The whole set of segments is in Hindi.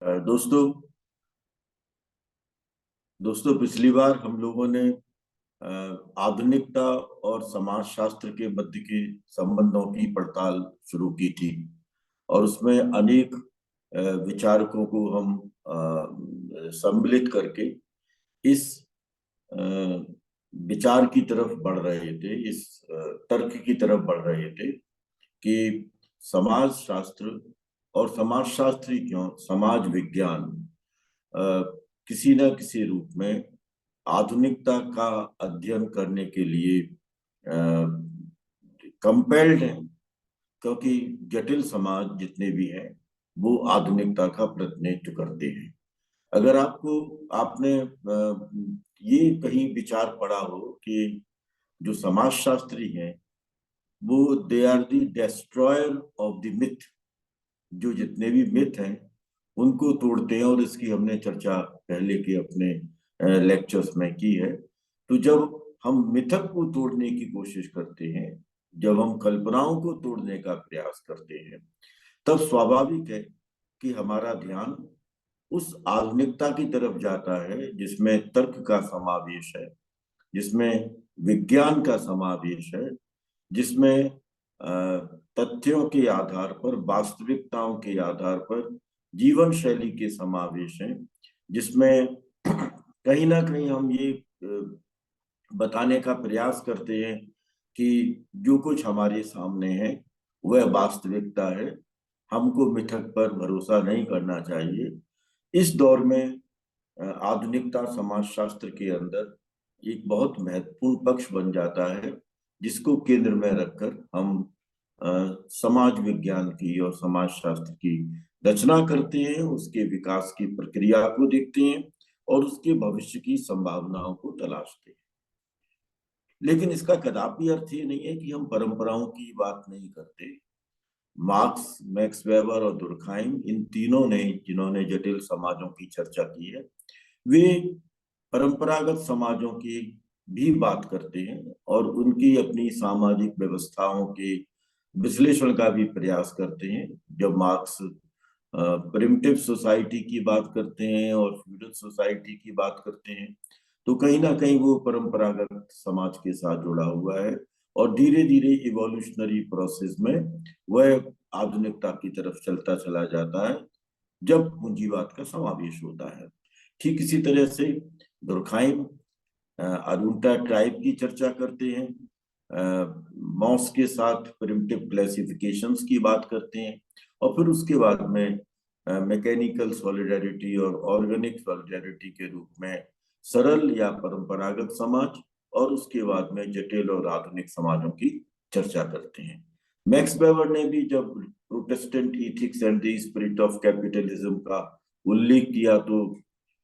दोस्तों दोस्तों पिछली बार हम लोगों ने आधुनिकता और समाजशास्त्र के मध्य के संबंधों की पड़ताल शुरू की थी और उसमें अनेक विचारकों को हम सम्मिलित करके इस अ, विचार की तरफ बढ़ रहे थे, इस तर्क की तरफ बढ़ रहे थे कि समाज शास्त्र और समाजशास्त्री क्यों समाज विज्ञान किसी न किसी रूप में आधुनिकता का अध्ययन करने के लिए कंपेल्ड है, क्योंकि जटिल समाज जितने भी हैं वो आधुनिकता का प्रतिनिधित्व करते हैं। अगर आपने ये कहीं विचार पढ़ा हो कि जो समाजशास्त्री हैं वो they are the destroyer of the myth, जो जितने भी मिथ हैं उनको तोड़ते हैं, और इसकी हमने चर्चा पहले के अपने लेक्चर्स में की है। तो जब हम मिथक को तोड़ने की कोशिश करते हैं, जब हम कल्पनाओं को तोड़ने का प्रयास करते हैं, तब स्वाभाविक है कि हमारा ध्यान उस आधुनिकता की तरफ जाता है जिसमें तर्क का समावेश है, जिसमें विज्ञान का समावेश है, जिसमें तथ्यों के आधार पर, वास्तविकताओं के आधार पर जीवन शैली के समावेश हैं, जिसमें कहीं ना कहीं हम ये बताने का प्रयास करते हैं कि जो कुछ हमारे सामने है वह वास्तविकता है, हमको मिथक पर भरोसा नहीं करना चाहिए। इस दौर में आधुनिकता समाजशास्त्र के अंदर एक बहुत महत्वपूर्ण पक्ष बन जाता है, जिसको केंद्र में रखकर हम समाज विज्ञान की और समाजशास्त्र की रचना करते हैं, उसके विकास की प्रक्रिया को देखते हैं और उसके भविष्य की संभावनाओं को तलाशते हैं। लेकिन इसका कदापि अर्थ ये नहीं है कि हम परंपराओं की बात नहीं करते। मार्क्स, मैक्स वेबर और दुर्खाइम, इन तीनों ने, जिन्होंने जटिल समाजों की चर्चा की है, वे परंपरागत समाजों की भी बात करते हैं और उनकी अपनी सामाजिक व्यवस्थाओं के विश्लेषण का भी प्रयास करते हैं। जब मार्क्स प्रिमिटिव सोसाइटी की बात करते हैं और फ्यूडल सोसाइटी की बात करते हैं, तो कहीं ना कहीं वो परंपरागत समाज के साथ जुड़ा हुआ है और धीरे धीरे इवोल्यूशनरी प्रोसेस में वह आधुनिकता की तरफ चलता चला जाता है जब पूंजीवाद का समावेश होता है। ठीक इसी तरह से दुर्खाइम अरुणा ट्राइब की चर्चा करते हैं, मॉस के साथ प्रिमिटिव क्लासिफिकेशंस की बात करते हैं, और फिर उसके बाद में मैकेनिकल सॉलिडारिटी और ऑर्गेनिक सॉलिडारिटी के रूप में सरल या परंपरागत समाज, और उसके बाद में जटिल और आधुनिक समाजों की चर्चा करते हैं। मैक्स वेबर ने भी जब Protestant ethics and the spirit of capitalism का उल्लेख किया, तो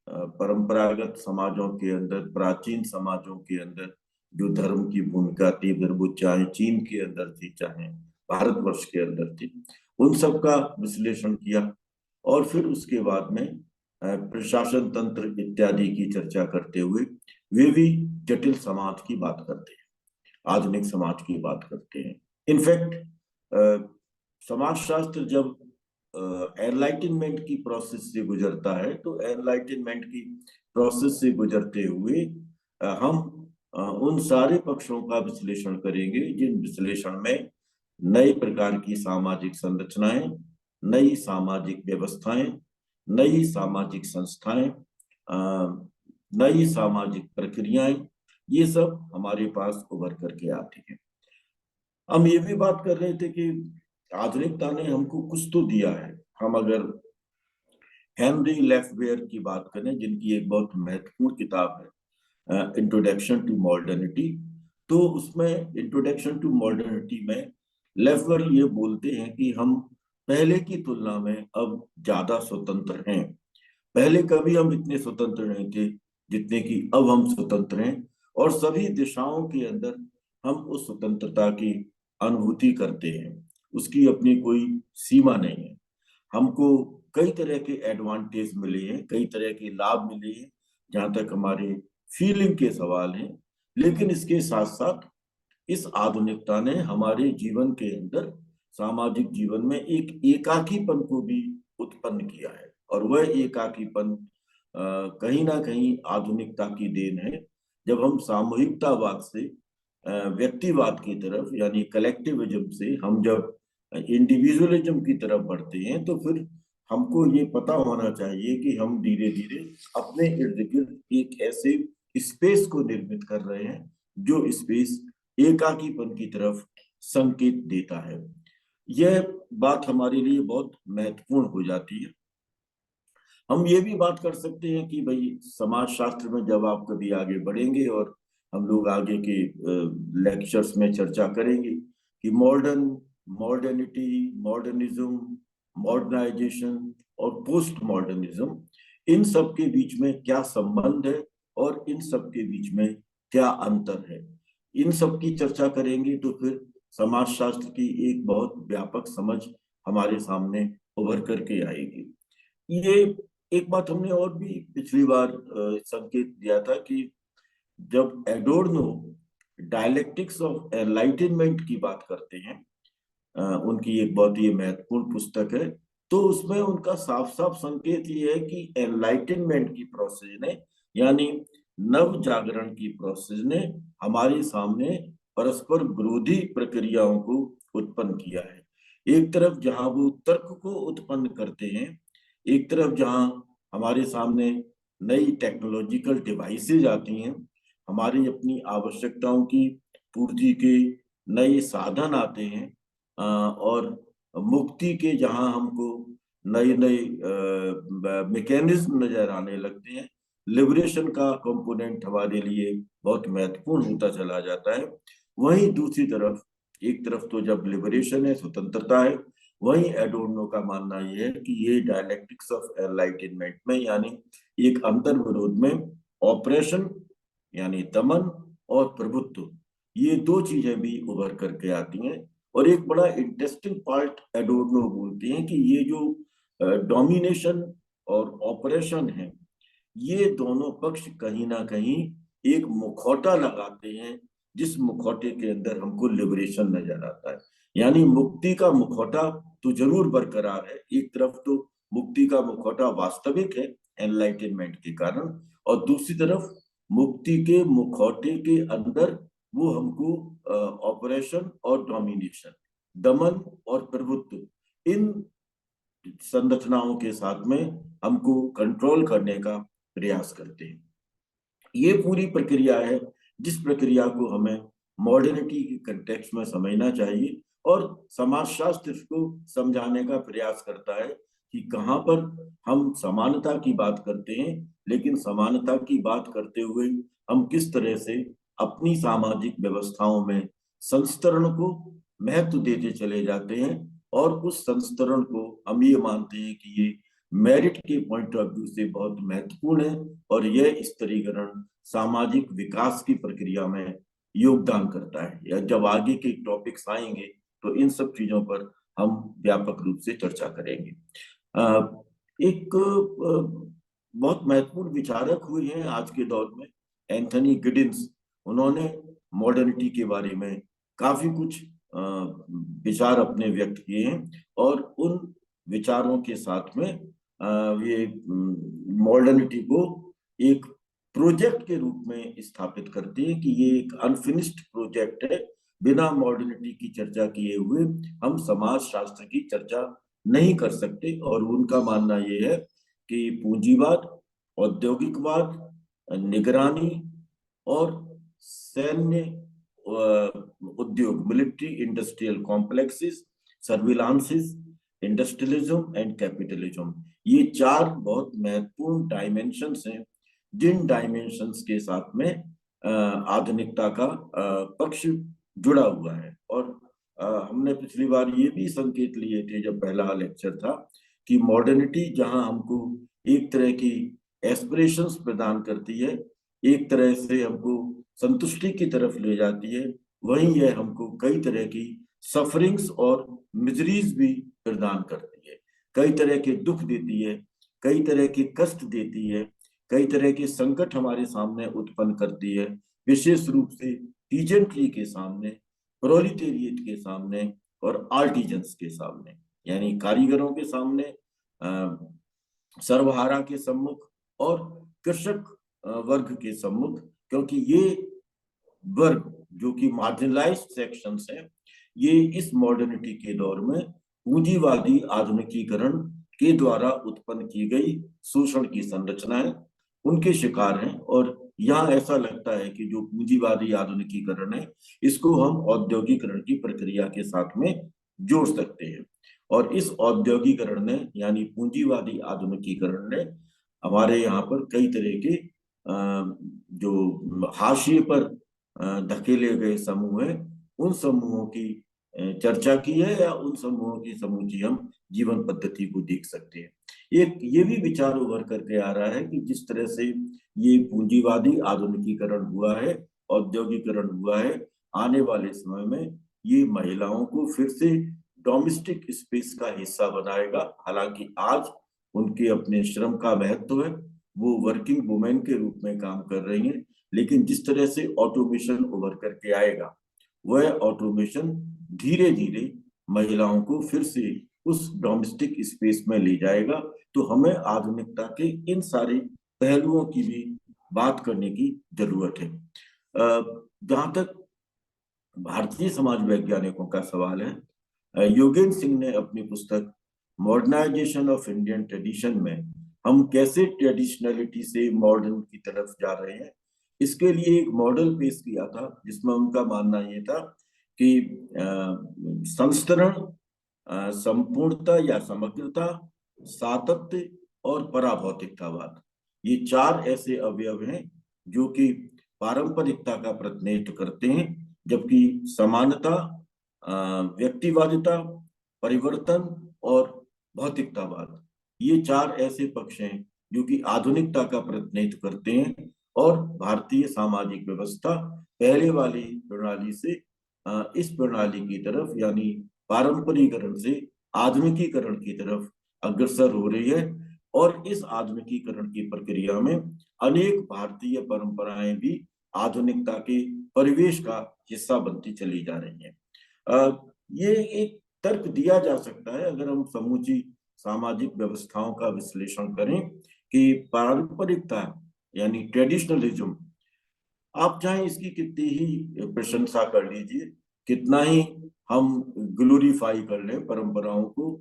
परंपरागत समाजों के अंदर, प्राचीन समाजों के अंदर जो धर्म की भूमिका थी, फिर वो चाहे चीन के अंदर थी चाहे भारतवर्ष के अंदर थी, उन सब का विश्लेषण किया। और फिर उसके बाद में प्रशासन तंत्र इत्यादि की चर्चा करते हुए वे भी जटिल समाज की बात करते हैं, आधुनिक समाज की बात करते हैं। इनफैक्ट समाजशास्त्र जब एनलाइटनमेंट की प्रोसेस से गुजरता है, तो एनलाइटनमेंट की प्रोसेस से गुजरते हुए हम उन सारे पक्षों का विश्लेषण करेंगे जिन विश्लेषण में नए प्रकार की सामाजिक संरचनाएं, नई सामाजिक व्यवस्थाएं, नई सामाजिक संस्थाएं, नई सामाजिक प्रक्रियाएं, ये सब हमारे पास उभर करके आती हैं। हम ये भी बात कर रहे थे कि आधुनिकता ने हमको कुछ तो दिया है। हम अगर हेनरी लेफ्टवेयर की बात करें, जिनकी एक बहुत महत्वपूर्ण किताब है इंट्रोडक्शन टू मॉडर्निटी, तो उसमें इंट्रोडक्शन टू मॉडर्निटी में लेफ्टवेयर ये बोलते हैं कि हम पहले की तुलना में अब ज्यादा स्वतंत्र हैं। पहले कभी हम इतने स्वतंत्र नहीं थे जितने कि अब हम स्वतंत्र हैं, और सभी दिशाओं के अंदर हम उस स्वतंत्रता की अनुभूति करते हैं। उसकी अपनी कोई सीमा नहीं है। हमको कई तरह के एडवांटेज मिले हैं, कई तरह के लाभ मिले हैं जहां तक हमारे फीलिंग के सवाल हैं। लेकिन इसके साथ साथ इस आधुनिकता ने हमारे जीवन के अंदर, सामाजिक जीवन में एक एकाकीपन को भी उत्पन्न किया है। और वह एकाकीपन कहीं ना कहीं आधुनिकता की देन है। जब हम सामूहिकतावाद से व्यक्तिवाद की तरफ यानी कलेक्टिविज्म से हम जब इंडिविजुअलिज्म की तरफ बढ़ते हैं, तो फिर हमको ये पता होना चाहिए कि हम धीरे धीरे अपने इर्द गिर्द एक ऐसे स्पेस को निर्मित कर रहे हैं जो स्पेस एकाकीपन की तरफ संकेत देता है। यह बात हमारे लिए बहुत महत्वपूर्ण हो जाती है। हम ये भी बात कर सकते हैं कि भाई समाज शास्त्र में जब आप कभी आगे बढ़ेंगे और हम लोग आगे के लेक्चर्स में चर्चा करेंगे कि मॉडर्निटी, मॉडर्निज्म, मॉडर्नाइजेशन और पोस्ट मॉडर्निज्म, इन सब के बीच में क्या संबंध है और इन सब के बीच में क्या अंतर है, इन सब की चर्चा करेंगे तो फिर समाजशास्त्र की एक बहुत व्यापक समझ हमारे सामने उभर करके आएगी। ये एक बात हमने और भी पिछली बार संकेत दिया था कि जब एडोर्नो डायलेक्टिक्स ऑफ एनलाइटनमेंट की बात करते हैं, उनकी एक बहुत ही महत्वपूर्ण पुस्तक है, तो उसमें उनका साफ साफ संकेत ये है कि एनलाइटनमेंट की प्रोसेस ने यानी नव जागरण की प्रोसेस ने हमारे सामने परस्पर विरोधी प्रक्रियाओं को उत्पन्न किया है। एक तरफ जहां वो तर्क को उत्पन्न करते हैं, एक तरफ जहां हमारे सामने नई टेक्नोलॉजिकल डिवाइसेज आती हैं, हमारी अपनी आवश्यकताओं की पूर्ति के नए साधन आते हैं, और मुक्ति के जहां हमको नए नए मैकेनिज्म नजर आने लगते हैं, लिबरेशन का कंपोनेंट हमारे लिए बहुत महत्वपूर्ण होता चला जाता है। वहीं दूसरी तरफ, एक तरफ तो जब लिबरेशन है, स्वतंत्रता है, वहीं एडोर्नो का मानना यह है कि ये डायलेक्टिक्स ऑफ एनलाइटनमेंट में यानी एक अंतर विरोध में ऑपरेशन यानी दमन और प्रभुत्व, ये दो चीजें भी उभर करके आती हैं। और एक बड़ा इंटरेस्टिंग पार्ट एडोर्नो बोलते हैं कि ये जो डोमिनेशन और ऑपरेशन है, ये दोनों पक्ष कहीं ना कहीं एक मुखौटा लगाते हैं, जिस मुखौटे के अंदर हमको लिबरेशन नजर आता है। यानी मुक्ति का मुखौटा तो जरूर बरकरार है, एक तरफ तो मुक्ति का मुखौटा वास्तविक है एनलाइटनमेंट के कारण, और दूसरी तरफ मुक्ति के मुखौटे के अंदर वो हमको ऑपरेशन और डोमिनेशन, दमन और प्रभुत्व, इन संरचनाओं के साथ में हमको कंट्रोल करने का प्रयास करते हैं। ये पूरी प्रक्रिया है जिस प्रक्रिया को हमें मॉडर्निटी के कंटेक्स्ट में समझना चाहिए, और समाजशास्त्र को समझाने का प्रयास करता है कि कहाँ पर हम समानता की बात करते हैं, लेकिन समानता की बात करते हुए हम किस तरह से अपनी सामाजिक व्यवस्थाओं में संस्तरण को महत्व देते चले जाते हैं, और उस संस्तरण को हम ये मानते हैं कि ये मेरिट के पॉइंट ऑफ व्यू से बहुत महत्वपूर्ण है, और यह स्तरीकरण सामाजिक विकास की प्रक्रिया में योगदान करता है। या जब आगे के टॉपिक्स आएंगे तो इन सब चीजों पर हम व्यापक रूप से चर्चा करेंगे। एक बहुत महत्वपूर्ण विचारक हुए हैं आज के दौर में, एंथनी गिडिंस। उन्होंने मॉडर्निटी के बारे में काफी कुछ विचार अपने व्यक्त किए हैं, और उन विचारों के साथ में ये मॉडर्निटी को एक प्रोजेक्ट के रूप में स्थापित करते हैं कि ये एक अनफिनिश्ड प्रोजेक्ट है। बिना मॉडर्निटी की चर्चा किए हुए हम समाज शास्त्र की चर्चा नहीं कर सकते। और उनका मानना ये है कि पूंजीवाद, औद्योगिकवाद, निगरानी और सैन्य उद्योग, military industrial complexes, surveillances, industrialism and capitalism, ये चार बहुत महत्वपूर्ण डायमेंशंस हैं, जिन डायमेंशंस के साथ में आधुनिकता का पक्ष जुड़ा हुआ है। और हमने पिछली बार ये भी संकेत लिए थे जब पहला लेक्चर था कि मॉडर्निटी जहां हमको एक तरह की एस्पिरेशंस प्रदान करती है, एक तरह से हमको संतुष्टि की तरफ ले जाती है, वहीं यह हमको कई तरह की सफरिंग्स और मिजरीज भी प्रदान करती है, कई तरह के दुख देती है, कई तरह के कष्ट देती है, कई तरह के संकट हमारे सामने उत्पन्न करती है, विशेष रूप से पीजेंट्री के सामने, प्रोलिटेरिएट के सामने और आर्टिजन्स के सामने, यानी कारीगरों के सामने, सर्वहारा के सम्मुख और कृषक वर्ग के सम्मुख, क्योंकि ये वर्ग जो कि मार्जिनलाइज्ड सेक्शंस हैं, ये इस मॉडर्निटी के दौर में पूंजीवादी आधुनिकीकरण के द्वारा उत्पन्न की गई शोषण की संरचनाएं उनके शिकार हैं। और यहाँ ऐसा लगता है कि जो पूंजीवादी आधुनिकीकरण है, इसको हम औद्योगिकरण की प्रक्रिया के साथ में जोड़ सकते हैं। और इस औद्योगिकरण ने, यानी पूंजीवादी आधुनिकीकरण ने, हमारे यहाँ पर कई तरह के जो हाशिए पर धकेले गए समूह हैं, उन समूहों की चर्चा की है, या उन समूहों की समूची हम जीवन पद्धति को देख सकते हैं। एक ये भी विचार उभर करके आ रहा है कि जिस तरह से ये पूंजीवादी आधुनिकीकरण हुआ है, औद्योगिकरण हुआ है, आने वाले समय में ये महिलाओं को फिर से डोमेस्टिक स्पेस का हिस्सा बनाएगा। हालांकि आज उनके अपने श्रम का महत्व है, वो वर्किंग वुमेन के रूप में काम कर रही हैं, लेकिन जिस तरह से ऑटोमेशन उभर करके आएगा, वह ऑटोमेशन धीरे धीरे महिलाओं को फिर से उस डोमेस्टिक स्पेस में ले जाएगा। तो हमें आधुनिकता के इन सारे पहलुओं की भी बात करने की जरूरत है। जहां तक भारतीय समाज वैज्ञानिकों का सवाल है, योगेंद्र सिंह ने अपनी पुस्तक मॉडर्नाइजेशन ऑफ इंडियन ट्रेडिशन में हम कैसे ट्रेडिशनलिटी से मॉडर्न की तरफ जा रहे हैं, इसके लिए एक मॉडल पेश किया था, जिसमें उनका मानना ये था कि संस्तरण, संपूर्णता या समग्रता, सातत्य और पराभौतिकतावाद, ये चार ऐसे अवयव हैं जो कि पारंपरिकता का प्रतिनिधित्व करते हैं, जबकि समानता, व्यक्तिवादिता, परिवर्तन और भौतिकतावाद, ये चार ऐसे पक्ष हैं जो कि आधुनिकता का प्रतिनिधित्व करते हैं। और भारतीय सामाजिक व्यवस्था पहले वाली प्रणाली से इस प्रणाली की तरफ, यानी पारंपरिकरण से आधुनिकीकरण की तरफ अग्रसर हो रही है। और इस आधुनिकीकरण की प्रक्रिया में अनेक भारतीय परंपराएं भी आधुनिकता के परिवेश का हिस्सा बनती चली जा रही हैं। ये एक तर्क दिया जा सकता है, अगर हम समूची सामाजिक व्यवस्थाओं का विश्लेषण करें, कि पारंपरिकता यानी ट्रेडिशनलिज्म, आप चाहे इसकी कितनी ही प्रशंसा कर लीजिए, कितना ही हम ग्लोरीफाई कर लें परंपराओं को,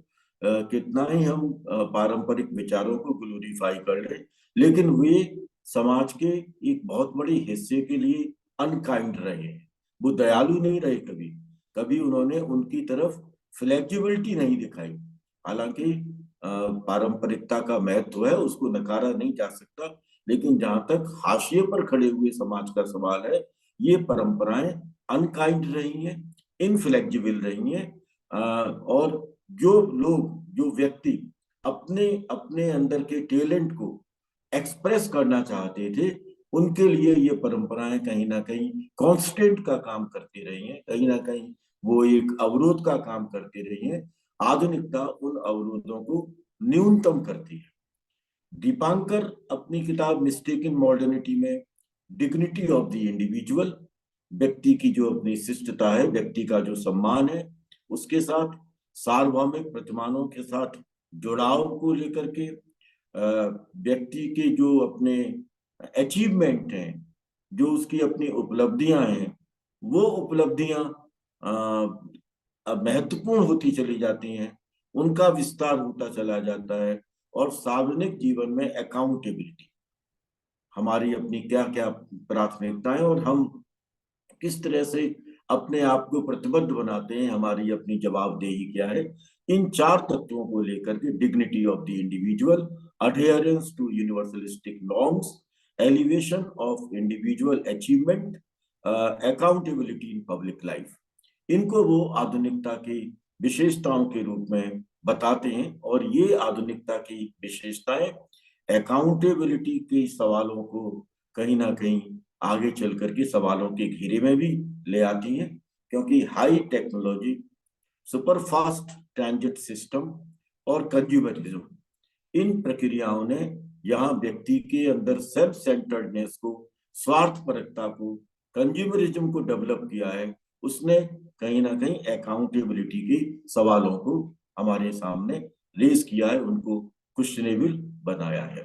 कितना ही हम पारंपरिक विचारों को ग्लोरीफाई कर लें, लेकिन वे समाज के एक बहुत बड़े हिस्से के लिए अनकाइंड रहे हैं। वो दयालु नहीं रहे, कभी कभी उन्होंने उनकी तरफ फ्लेक्सिबिलिटी नहीं दिखाई। हालांकि पारंपरिकता का महत्व है, उसको नकारा नहीं जा सकता, लेकिन जहां तक हाशिए पर खड़े हुए समाज का सवाल है, ये परंपराएं अनकाइंड रही हैं, इनफ्लेक्सिबल रही हैं। और जो लोग, जो व्यक्ति अपने अपने अंदर के टैलेंट को एक्सप्रेस करना चाहते थे, उनके लिए ये परंपराएं कहीं ना कहीं कांस्टेंट का काम करती रही हैं, कहीं ना कहीं वो एक अवरोध का काम करती रही हैं। आधुनिकता उन अवरोधों को न्यूनतम करती है। दीपांकर अपनी किताब मिस्टेक इन मॉडर्निटी में डिग्निटी ऑफ द इंडिविजुअल, व्यक्ति की जो अपनी शिष्टता है, व्यक्ति का जो सम्मान है, उसके साथ सार्वभौमिक प्रतिमानों के साथ जुड़ाव को लेकर के, व्यक्ति के जो अपने अचीवमेंट हैं, जो उसकी अपनी उपलब्धियां हैं, वो उपलब्धियां महत्वपूर्ण होती चली जाती हैं, उनका विस्तार होता चला जाता है। और सार्वजनिक जीवन में अकाउंटेबिलिटी, हमारी अपनी क्या क्या प्राथमिकताएं, और हम किस तरह से अपने आप को प्रतिबद्ध बनाते हैं, हमारी अपनी जवाबदेही क्या है, इन चार तत्वों को लेकर के dignity of the individual, adherence to universalistic norms, elevation of individual achievement, accountability in public life, इनको वो आधुनिकता की विशेषताओं के रूप में बताते हैं। और ये आधुनिकता की विशेषताएं अकाउंटेबिलिटी के सवालों को कहीं ना कहीं आगे चल करके सवालों के घेरे में भी ले आती है, क्योंकि high technology, super fast transit system और कंज्यूमरिज्म, इन प्रक्रियाओं ने यहाँ व्यक्ति के अंदर सेल्फ सेंटर्डनेस को, स्वार्थपरकता को, कंज्यूमरिज्म को डेवलप किया है। उसने कहीं ना कहीं अकाउंटेबिलिटी के सवालों को हमारे सामने रेज किया है, उनको क्वेश्चनेबल बनाया है।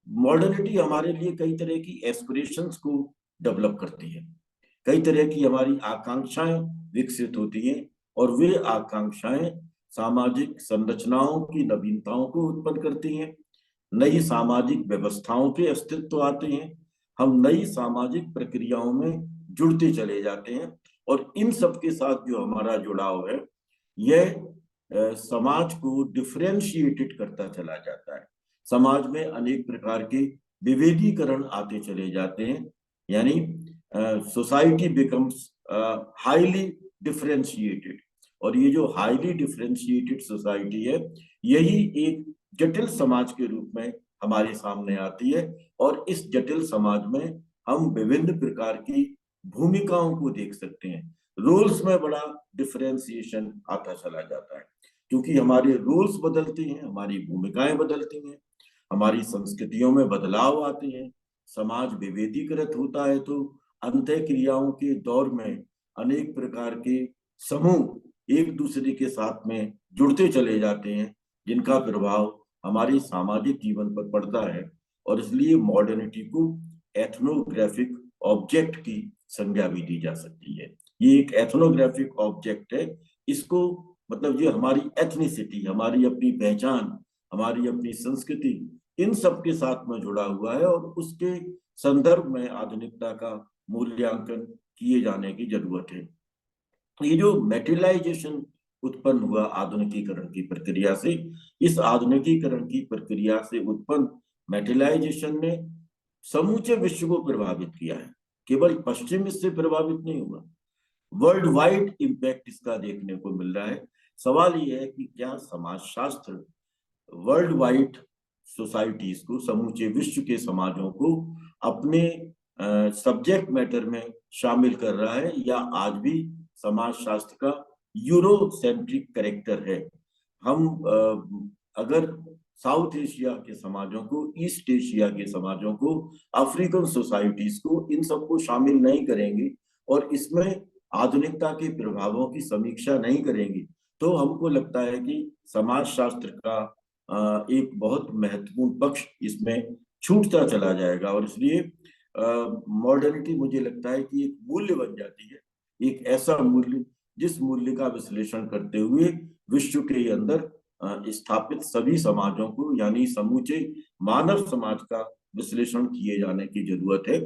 मॉडर्निटी हमारे लिए कई तरह की एस्पिरेशंस को डेवलप करती है, कई तरह की हमारी आकांक्षाएं विकसित होती हैं, और वे आकांक्षाएं सामाजिक संरचनाओं की नवीनताओं को उत्पन्न करती हैं, नई सामाजिक व्यवस्थाओं के अस्तित्व आते हैं, हम नई सामाजिक प्रक्रियाओं में जुड़ते चले जाते हैं, और इन सब के साथ जो हमारा जुड़ाव है यह समाज को डिफरेंशिएटेड करता चला जाता है। समाज में अनेक प्रकार के विभेदीकरण आते चले जाते हैं, यानी सोसाइटी बिकम्स हाईली डिफरेंशिएटेड, और ये जो हाईली डिफरेंशिएटेड सोसाइटी है यही एक जटिल समाज के रूप में हमारे सामने आती है, और इस जटिल समाज में हम विभिन्न प्रकार की भूमिकाओं को देख सकते हैं। रोल्स में बड़ा डिफरेंशिएशन आता चला जाता है, क्योंकि हमारे रोल्स बदलते हैं, हमारी भूमिकाएं बदलती हैं, हमारी संस्कृतियों में बदलाव आते हैं, समाज विभेदीकृत होता है, तो अंतः क्रियाओं के दौर में अनेक प्रकार के समूह एक दूसरे के साथ में जुड़ते चले जाते हैं, जिनका प्रभाव हमारे सामाजिक जीवन पर पड़ता है, और इसलिए मॉडर्निटी को एथनोग्राफिक ऑब्जेक्ट की संज्ञा भी दी जा सकती है। ये एक एथनोग्राफिक ऑब्जेक्ट है, इसको मतलब ये हमारी एथनिसिटी, हमारी अपनी पहचान, हमारी अपनी संस्कृति, इन सब के साथ में जुड़ा हुआ है, और उसके संदर्भ में आधुनिकता का मूल्यांकन किए जाने की जरूरत है। ये जो मेटेरियलाइजेशन उत्पन्न हुआ आधुनिकीकरण की प्रक्रिया से, इस आधुनिकीकरण की प्रक्रिया से उत्पन्न मेटेरियलाइजेशन ने समूचे विश्व को प्रभावित किया है, केवल पश्चिम इससे प्रभावित नहीं हुआ, वर्ल्ड वाइड इम्पैक्ट इसका देखने को मिल रहा है। सवाल यह है कि क्या समाजशास्त्र वर्ल्ड वाइड सोसाइटीज को, समूचे विश्व के समाजों को अपने सब्जेक्ट मैटर में शामिल कर रहा है, या आज भी समाजशास्त्र का यूरोसेंट्रिक कैरेक्टर है। हम अगर साउथ एशिया के समाजों को, ईस्ट एशिया के समाजों को, अफ्रीकन सोसाइटीज को, इन सबको शामिल नहीं करेंगे और इसमें आधुनिकता के प्रभावों की समीक्षा नहीं करेंगे, तो हमको लगता है कि समाजशास्त्र का एक बहुत महत्वपूर्ण पक्ष इसमें छूटता चला जाएगा। और इसलिए मॉडर्निटी मुझे लगता है कि एक मूल्य बन जाती है, एक ऐसा मूल्य जिस मूल्य का विश्लेषण करते हुए विश्व के अंदर स्थापित सभी समाजों को, यानी समूचे मानव समाज का विश्लेषण किए जाने की जरूरत है।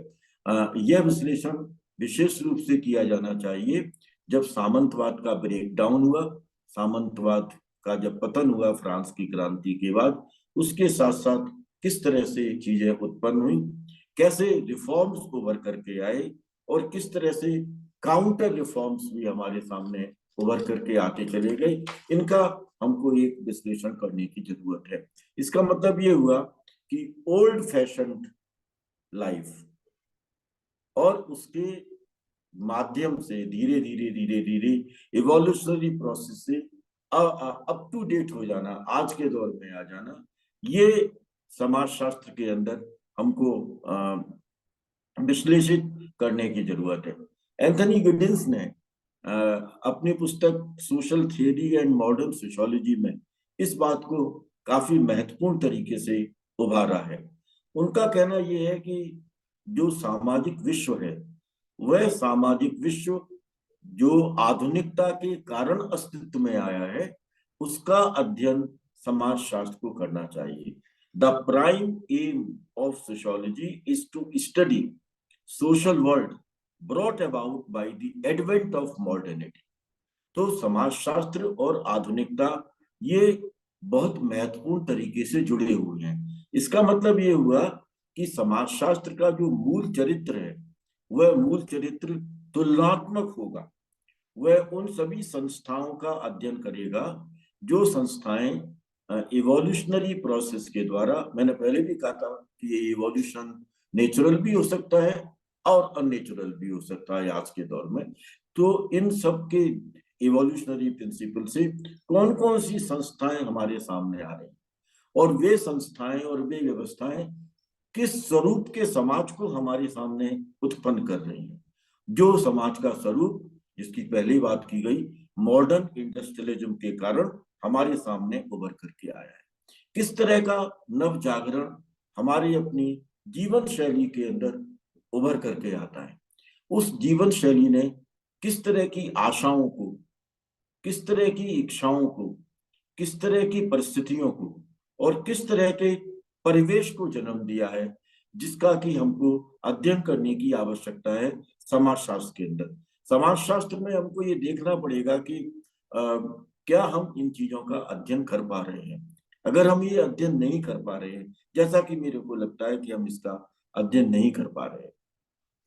यह विश्लेषण विशेष रूप से किया जाना चाहिए जब सामंतवाद का ब्रेकडाउन हुआ, सामंतवाद का जब पतन हुआ फ्रांस की क्रांति के बाद, उसके साथ साथ किस तरह से चीजें उत्पन्न हुई, कैसे रिफॉर्म्स उभर करके आए, और किस तरह से काउंटर रिफॉर्म्स भी हमारे सामने उभर करके आते चले गए, इनका हमको एक विश्लेषण करने की जरूरत है। इसका मतलब ये हुआ कि ओल्ड फैशन्ड लाइफ और उसके माध्यम से धीरे धीरे इवोल्यूशनरी प्रोसेस से अप टू डेट हो जाना, आज के दौर में आ जाना, ये समाजशास्त्र के अंदर हमको विश्लेषित करने की जरूरत है। एंथनी गिडिंस ने अपनी पुस्तक social theory and modern sociology में इस बात को काफी महत्वपूर्ण तरीके से उभारा है। उनका कहना यह है कि जो सामाजिक विश्व है, वह सामाजिक विश्व जो आधुनिकता के कारण अस्तित्व में आया है, उसका अध्ययन समाजशास्त्र को करना चाहिए। The prime aim of sociology is to study social world brought about by the advent of modernity. तो समाजशास्त्र और आधुनिकता ये बहुत महत्वपूर्ण तरीके से जुड़े हुए हैं। इसका मतलब ये हुआ कि समाजशास्त्र का जो मूल चरित्र है, वह मूल चरित्र तुलनात्मक होगा। वह उन सभी संस्थाओं का अध्ययन करेगा जो संस्थाएं इवोल्यूशनरी प्रोसेस के द्वारा, मैंने पहले भी कहा था कि ये इवोल्यूशन नेचुरल भी हो सकता है और अननेचुरल भी हो सकता है आज के दौर में। तो इन सब के इवोल्यूशनरी प्रिंसिपल से कौन कौन सी संस्थाएं हमारे सामने आ रही हैं, और वे संस्थाएं और वे व्यवस्थाएं किस स्वरूप के समाज को हमारे सामने उत्पन्न कर रही हैं। जो समाज का स्वरूप, जिसकी पहली बात की गई, मॉडर्न इंडस्ट्रियलिज्म के कारण हमारे सामने उभर करके आया है। किस तरह का नव जागरण हमारी अपनी जीवन शैली के अंदर उभर करके आता है। उस जीवन शैली ने किस तरह की आशाओं को, किस तरह की इच्छाओं को, किस तरह की परिस्थितियों को और किस तरह के परिवेश को जन्म दिया है, जिसका कि हमको अध्ययन करने की आवश्यकता है समाजशास्त्र के अंदर। समाजशास्त्र में हमको ये देखना पड़ेगा कि क्या हम इन चीजों का अध्ययन कर पा रहे हैं। अगर हम ये अध्ययन नहीं कर पा रहे हैं, जैसा कि मेरे को लगता है कि हम इसका अध्ययन नहीं कर पा रहे हैं,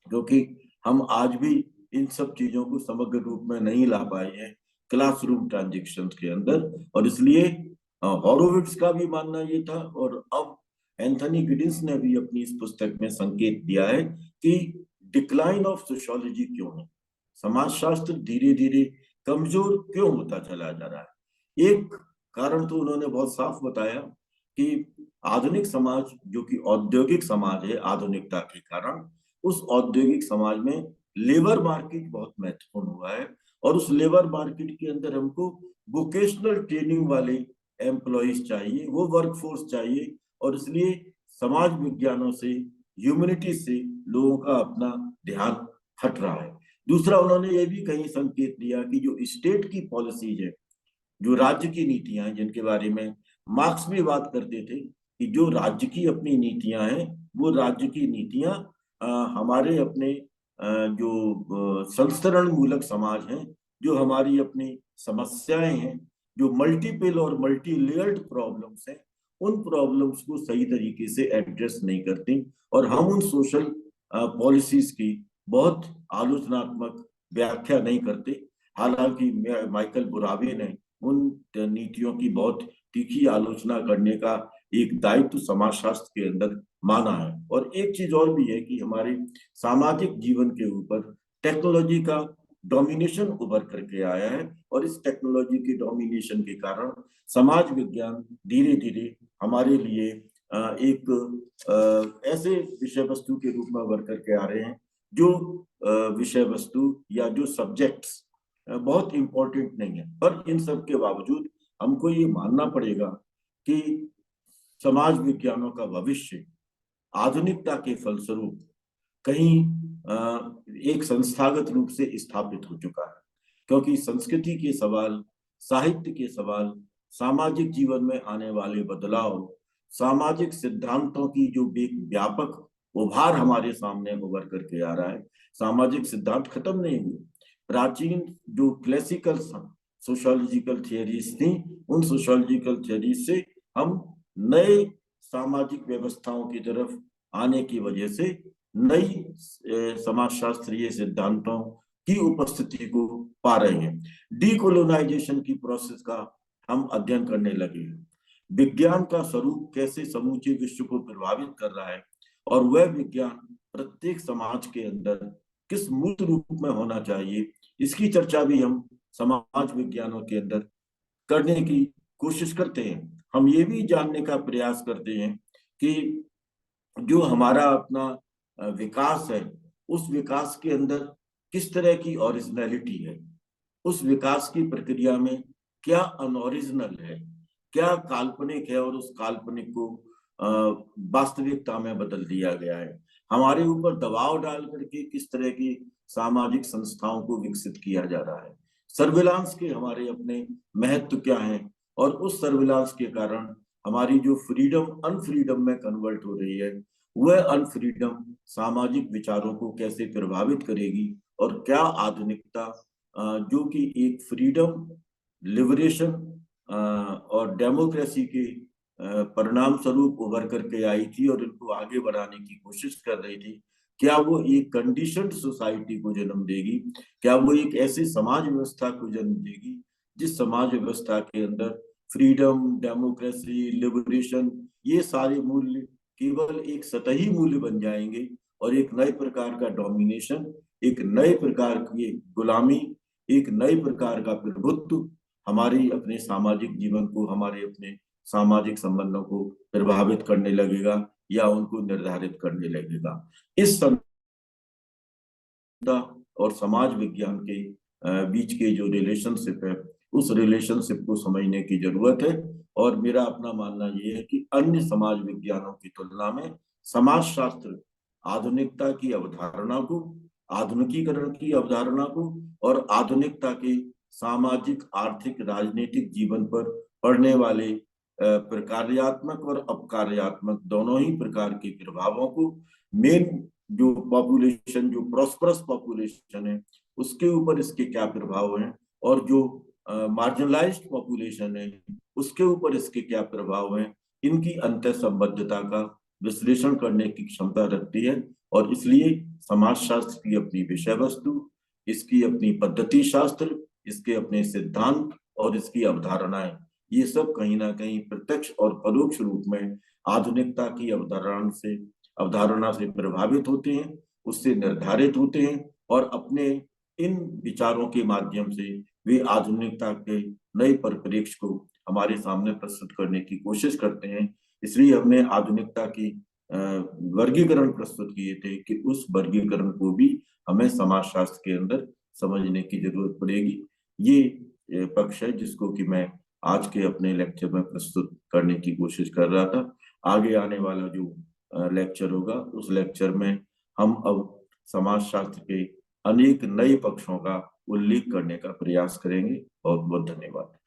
क्योंकि हम आज भी इन सब चीजों को समग्र रूप में नहीं ला पाए हैं क्लासरूम ट्रांजेक्शन के अंदर। और इसलिए हॉरोविट्ज का भी मानना ये था, और अब एंथनी गिडिंस ने भी अपनी इस पुस्तक में संकेत दिया है कि डिक्लाइन ऑफ सोशियोलॉजी क्यों है, समाजशास्त्र धीरे धीरे कमजोर क्यों होता चला जा रहा है। एक कारण तो उन्होंने बहुत साफ बताया कि आधुनिक समाज, जो कि औद्योगिक समाज है आधुनिकता के कारण, उस औद्योगिक समाज में लेबर मार्केट बहुत महत्वपूर्ण हुआ है, और उस लेबर मार्केट के अंदर हमको वोकेशनल ट्रेनिंग वाले एम्प्लॉयज चाहिए, वो वर्कफोर्स चाहिए। और इसलिए समाज विज्ञानों से, ह्यूमैनिटी से लोगों का अपना ध्यान हट रहा है। दूसरा, उन्होंने ये भी कहीं संकेत दिया कि जो स्टेट की पॉलिसीज है, जो राज्य की नीतियां हैं, जिनके बारे में मार्क्स भी बात करते थे कि जो राज्य की अपनी नीतियां हैं, वो राज्य की नीतियां हमारे अपने जो संस्तरण मूलक समाज हैं, जो हमारी अपनी समस्याएं हैं, जो मल्टीपल और मल्टी लेयर्ड प्रॉब्लम्स हैं, उन प्रॉब्लम्स को सही तरीके से एड्रेस नहीं करती, और हम उन सोशल पॉलिसीज की बहुत आलोचनात्मक व्याख्या नहीं करते। हालांकि माइकल बुरावे ने उन नीतियों की बहुत तीखी आलोचना करने का एक दायित्व समाजशास्त्र के अंदर माना है। और एक चीज और भी है कि हमारे सामाजिक जीवन के ऊपर टेक्नोलॉजी का डोमिनेशन उभर करके आया है, और इस टेक्नोलॉजी के डोमिनेशन के कारण समाज विज्ञान धीरे धीरे हमारे लिए एक ऐसे विषय वस्तु के रूप में उभर करके आ रहे हैं जो विषय वस्तु या जो सब्जेक्ट्स बहुत इंपॉर्टेंट नहीं है। पर इन सब के बावजूद हमको ये मानना पड़ेगा कि समाज विज्ञानों का भविष्य आधुनिकता के फलस्वरूप कहीं एक संस्थागत रूप से स्थापित हो चुका है, क्योंकि संस्कृति के सवाल, साहित्य के सवाल, सामाजिक जीवन में आने वाले बदलाव, सामाजिक सिद्धांतों की जो एक व्यापक उभार हमारे सामने उभर करके आ रहा है। सामाजिक सिद्धांत खत्म नहीं हुए। प्राचीन जो क्लासिकल सोशोलॉजिकल थियरीज थी, उन सोशोलॉजिकल थियरीज से हम नए सामाजिक व्यवस्थाओं की तरफ आने की वजह से नई समाजशास्त्रीय सिद्धांतों की उपस्थिति को पा रहे हैं। डीकोलोनाइजेशन की प्रोसेस का हम अध्ययन करने लगे हैं। विज्ञान का स्वरूप कैसे समूचे विश्व को प्रभावित कर रहा है, और वह विज्ञान प्रत्येक समाज के अंदर किस मूल रूप में होना चाहिए, इसकी चर्चा भी हम समाज विज्ञानों के अंदर करने की कोशिश करते हैं। हम ये भी जानने का प्रयास करते हैं कि जो हमारा अपना विकास है, उस विकास के अंदर किस तरह की ओरिजिनलिटी है, उस विकास की प्रक्रिया में क्या अनओरिजिनल है, क्या काल्पनिक है, और उस काल्पनिक को वास्तविकता में बदल दिया गया है। हमारे ऊपर दबाव डाल करके किस तरह की सामाजिक संस्थाओं को विकसित किया जा रहा है। सर्विलांस के हमारे अपने महत्व क्या हैं, और उस सर्विलांस के कारण हमारी जो फ्रीडम अनफ्रीडम में कन्वर्ट हो रही है, वह अनफ्रीडम सामाजिक विचारों को कैसे प्रभावित करेगी, और क्या आधुनिकता जो कि एक फ्रीडम, लिबरेशन और डेमोक्रेसी के परिणाम स्वरूप उभर करके आई थी और इनको आगे बढ़ाने की कोशिश कर रही थी, क्या वो एक कंडीशनड सोसाइटी को जन्म देगी, क्या वो एक ऐसे समाज व्यवस्था को जन्म देगी जिस समाज व्यवस्था के अंदर फ्रीडम, डेमोक्रेसी, लिबरेशन, ये सारे मूल्य केवल एक सतही मूल्य बन जाएंगे, और एक नए प्रकार का डोमिनेशन, एक नए प्रकार की गुलामी, एक नए प्रकार का प्रभुत्व हमारी अपने सामाजिक जीवन को, हमारे अपने सामाजिक संबंधों को प्रभावित करने लगेगा या उनको निर्धारित करने लगेगा। इस और समाज विज्ञान के बीच के जो रिलेशनशिप है, उस रिलेशनशिप को समझने की जरूरत है। और मेरा अपना मानना ये है कि अन्य समाज विज्ञानों की तुलना में समाजशास्त्र आधुनिकता की अवधारणा को, आधुनिकीकरण की अवधारणा को और आधुनिकता के सामाजिक, आर्थिक, राजनीतिक जीवन पर पड़ने वाले प्रकार्यात्मक और अपकार्यात्मक दोनों ही प्रकार के प्रभावों को, मेन जो पॉपुलेशन, जो प्रॉस्परस पॉपुलेशन है, उसके ऊपर इसके क्या प्रभाव हैं, और जो मार्जिनलाइज्ड पॉपुलेशन है उसके ऊपर इसके क्या प्रभाव हैं, इनकी अंतर संबद्धता का विश्लेषण करने की क्षमता रखती है। और इसलिए समाजशास्त्र की अपनी विषय वस्तु, इसकी अपनी पद्धति शास्त्र, इसके अपने सिद्धांत और इसकी अवधारणाएं, ये सब कहीं ना कहीं प्रत्यक्ष और परोक्ष रूप में आधुनिकता की अवधारणा से प्रभावित होते हैं, उससे निर्धारित होते हैं, और अपने इन विचारों के माध्यम से वे आधुनिकता के नए परिप्रेक्ष्य को हमारे सामने प्रस्तुत करने की कोशिश करते हैं। इसलिए हमने आधुनिकता की वर्गीकरण प्रस्तुत किए थे कि उस वर्गीकरण को भी हमें समाजशास्त्र के अंदर समझने की जरूरत पड़ेगी। ये पक्ष है जिसको कि मैं आज के अपने लेक्चर में प्रस्तुत करने की कोशिश कर रहा था। आगे आने वाला जो लेक्चर होगा, उस लेक्चर में हम अब समाजशास्त्र के अनेक नए पक्षों का उल्लेख करने का प्रयास करेंगे। बहुत बहुत धन्यवाद।